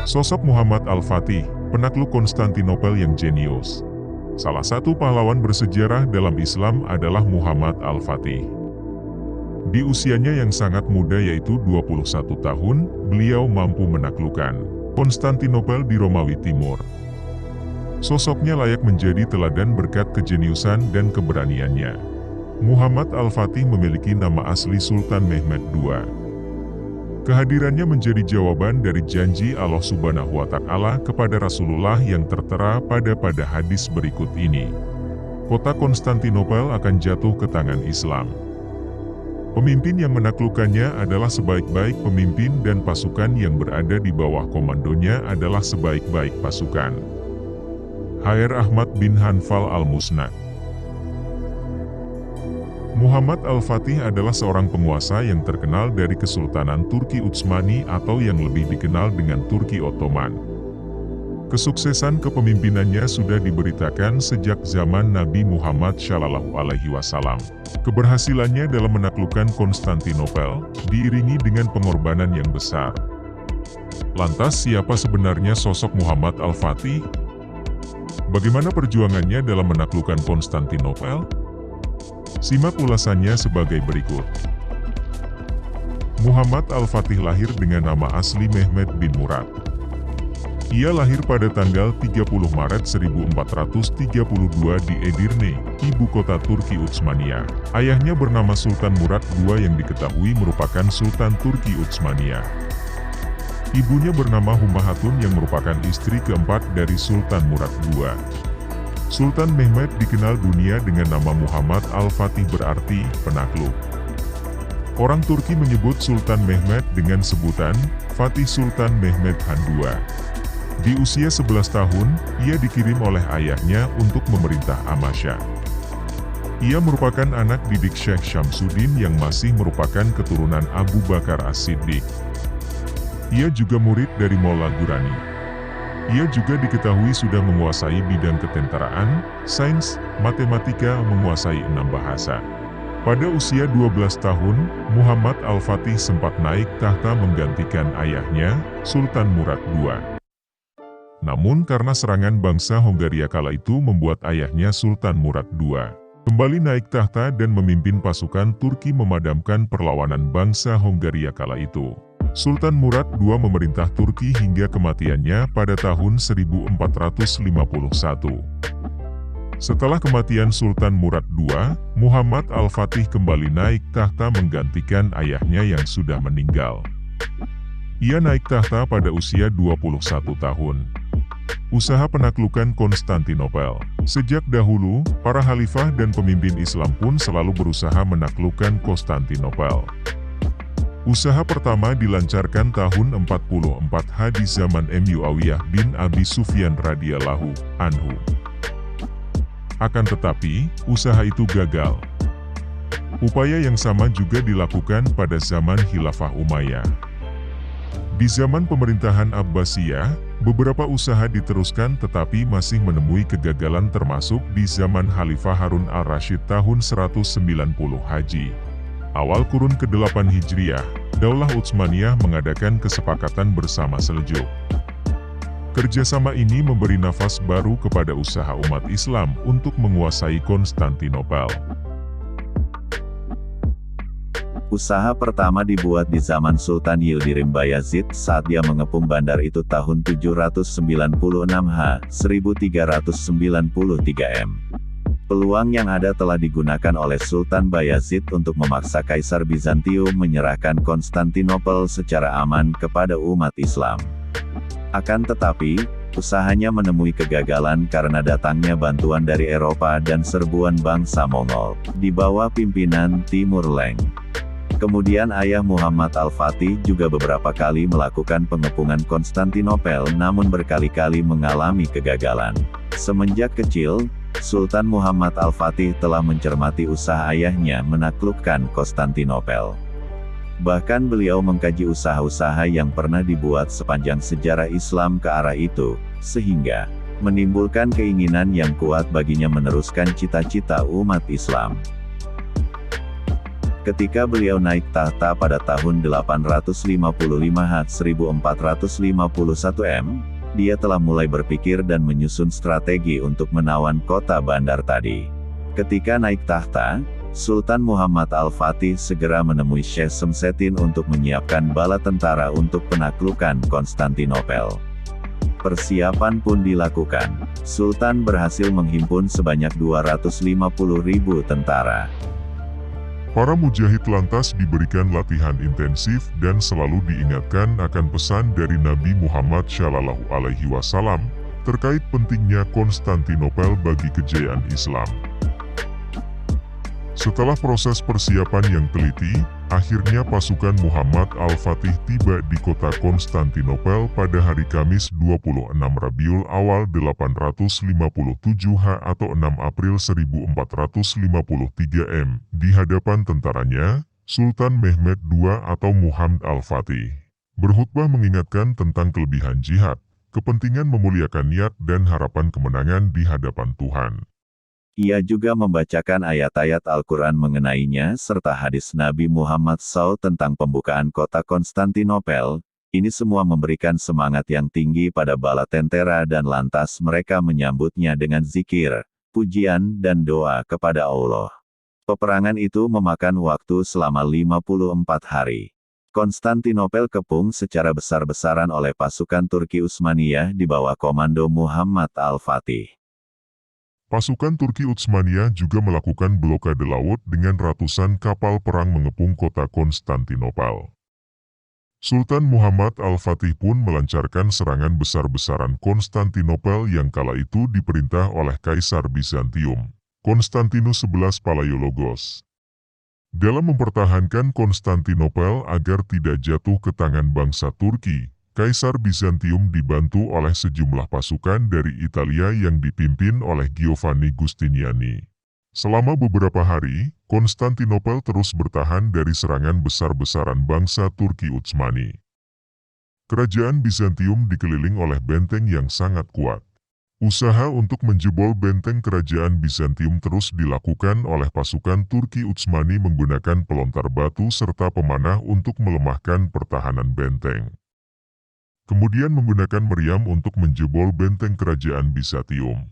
Sosok Muhammad Al-Fatih, penakluk Konstantinopel yang jenius. Salah satu pahlawan bersejarah dalam Islam adalah Muhammad Al-Fatih. Di usianya yang sangat muda yaitu 21 tahun, beliau mampu menaklukkan Konstantinopel di Romawi Timur. Sosoknya layak menjadi teladan berkat kejeniusan dan keberaniannya. Muhammad Al-Fatih memiliki nama asli Sultan Mehmed II. Kehadirannya menjadi jawaban dari janji Allah Subhanahu wa Ta'ala kepada Rasulullah yang tertera pada hadis berikut ini. Kota Konstantinopel akan jatuh ke tangan Islam. Pemimpin yang menaklukkannya adalah sebaik-baik pemimpin dan pasukan yang berada di bawah komandonya adalah sebaik-baik pasukan. Hr. Ahmad bin Hanfal Al-Musnad. Muhammad Al-Fatih adalah seorang penguasa yang terkenal dari Kesultanan Turki Utsmani atau yang lebih dikenal dengan Turki Ottoman. Kesuksesan kepemimpinannya sudah diberitakan sejak zaman Nabi Muhammad SAW. Keberhasilannya dalam menaklukkan Konstantinopel diiringi dengan pengorbanan yang besar. Lantas siapa sebenarnya sosok Muhammad Al-Fatih? Bagaimana perjuangannya dalam menaklukkan Konstantinopel? Simak ulasannya sebagai berikut. Muhammad Al-Fatih lahir dengan nama asli Mehmed bin Murad. Ia lahir pada tanggal 30 Maret 1432 di Edirne, ibu kota Turki Utsmania. Ayahnya bernama Sultan Murad II yang diketahui merupakan Sultan Turki Utsmania. Ibunya bernama Humahatun yang merupakan istri keempat dari Sultan Murad II. Sultan Mehmed dikenal dunia dengan nama Muhammad Al-Fatih berarti penakluk. Orang Turki menyebut Sultan Mehmed dengan sebutan Fatih Sultan Mehmed Han II. Di usia 11 tahun, ia dikirim oleh ayahnya untuk memerintah Amasya. Ia merupakan anak didik Syekh Syamsuddin yang masih merupakan keturunan Abu Bakar As-Siddiq. Ia juga murid dari Molla Ghurani. Ia juga diketahui sudah menguasai bidang ketentaraan, sains, matematika, menguasai 6 bahasa. Pada usia 12 tahun, Muhammad Al-Fatih sempat naik tahta menggantikan ayahnya, Sultan Murad II. Namun karena serangan bangsa Hongaria kala itu membuat ayahnya Sultan Murad II kembali naik tahta dan memimpin pasukan Turki memadamkan perlawanan bangsa Hongaria kala itu. Sultan Murad II memerintah Turki hingga kematiannya pada tahun 1451. Setelah kematian Sultan Murad II, Muhammad Al-Fatih kembali naik tahta menggantikan ayahnya yang sudah meninggal. Ia naik tahta pada usia 21 tahun. Usaha penaklukan Konstantinopel. Sejak dahulu, para khalifah dan pemimpin Islam pun selalu berusaha menaklukkan Konstantinopel. Usaha pertama dilancarkan tahun 44 di zaman Muawiyah bin Abi Sufyan radhiyallahu anhu. Akan tetapi, usaha itu gagal. Upaya yang sama juga dilakukan pada zaman Khilafah Umayyah. Di zaman pemerintahan Abbasiyah, beberapa usaha diteruskan tetapi masih menemui kegagalan termasuk di zaman Khalifah Harun al-Rashid tahun 190 Hijriah. Awal kurun ke-8 Hijriah, Daulah Utsmaniyah mengadakan kesepakatan bersama Seljuk. Kerjasama ini memberi nafas baru kepada usaha umat Islam untuk menguasai Konstantinopel. Usaha pertama dibuat di zaman Sultan Yildirim Bayazid saat dia mengepung bandar itu tahun 796 H, 1393 M. Peluang yang ada telah digunakan oleh Sultan Bayazid untuk memaksa Kaisar Bizantium menyerahkan Konstantinopel secara aman kepada umat Islam. Akan tetapi, usahanya menemui kegagalan karena datangnya bantuan dari Eropa dan serbuan bangsa Mongol, di bawah pimpinan Timur Leng. Kemudian ayah Muhammad Al-Fatih juga beberapa kali melakukan pengepungan Konstantinopel namun berkali-kali mengalami kegagalan. Semenjak kecil, Sultan Muhammad Al-Fatih telah mencermati usaha ayahnya menaklukkan Konstantinopel. Bahkan beliau mengkaji usaha-usaha yang pernah dibuat sepanjang sejarah Islam ke arah itu, sehingga menimbulkan keinginan yang kuat baginya meneruskan cita-cita umat Islam. Ketika beliau naik tahta pada tahun 855 1451 dia telah mulai berpikir dan menyusun strategi untuk menawan kota bandar tadi. Ketika naik tahta, Sultan Muhammad Al-Fatih segera menemui Syekh Semseddin untuk menyiapkan bala tentara untuk penaklukan Konstantinopel. Persiapan pun dilakukan. Sultan berhasil menghimpun sebanyak 250.000 tentara. Para mujahid lantas diberikan latihan intensif dan selalu diingatkan akan pesan dari Nabi Muhammad SAW terkait pentingnya Konstantinopel bagi kejayaan Islam. Setelah proses persiapan yang teliti, akhirnya pasukan Muhammad Al-Fatih tiba di kota Konstantinopel pada hari Kamis 26 Rabiul Awal 857 H atau 6 April 1453 M, di hadapan tentaranya, Sultan Mehmed II atau Muhammad Al-Fatih. Berkhutbah mengingatkan tentang kelebihan jihad, kepentingan memuliakan niat dan harapan kemenangan di hadapan Tuhan. Ia juga membacakan ayat-ayat Al-Quran mengenainya serta hadis Nabi Muhammad SAW tentang pembukaan kota Konstantinopel. Ini semua memberikan semangat yang tinggi pada bala tentara dan lantas mereka menyambutnya dengan zikir, pujian dan doa kepada Allah. Peperangan itu memakan waktu selama 54 hari. Konstantinopel kepung secara besar-besaran oleh pasukan Turki Utsmaniyah di bawah komando Muhammad Al-Fatih. Pasukan Turki Utsmaniyah juga melakukan blokade laut dengan ratusan kapal perang mengepung kota Konstantinopel. Sultan Muhammad Al-Fatih pun melancarkan serangan besar-besaran Konstantinopel yang kala itu diperintah oleh Kaisar Bizantium, Konstantinus XI Palaiologos. Dalam mempertahankan Konstantinopel agar tidak jatuh ke tangan bangsa Turki, Kaisar Bizantium dibantu oleh sejumlah pasukan dari Italia yang dipimpin oleh Giovanni Giustiniani. Selama beberapa hari, Konstantinopel terus bertahan dari serangan besar-besaran bangsa Turki Utsmani. Kerajaan Bizantium dikeliling oleh benteng yang sangat kuat. Usaha untuk menjebol benteng kerajaan Bizantium terus dilakukan oleh pasukan Turki Utsmani menggunakan pelontar batu serta pemanah untuk melemahkan pertahanan benteng. Kemudian menggunakan meriam untuk menjebol benteng kerajaan Bizantium.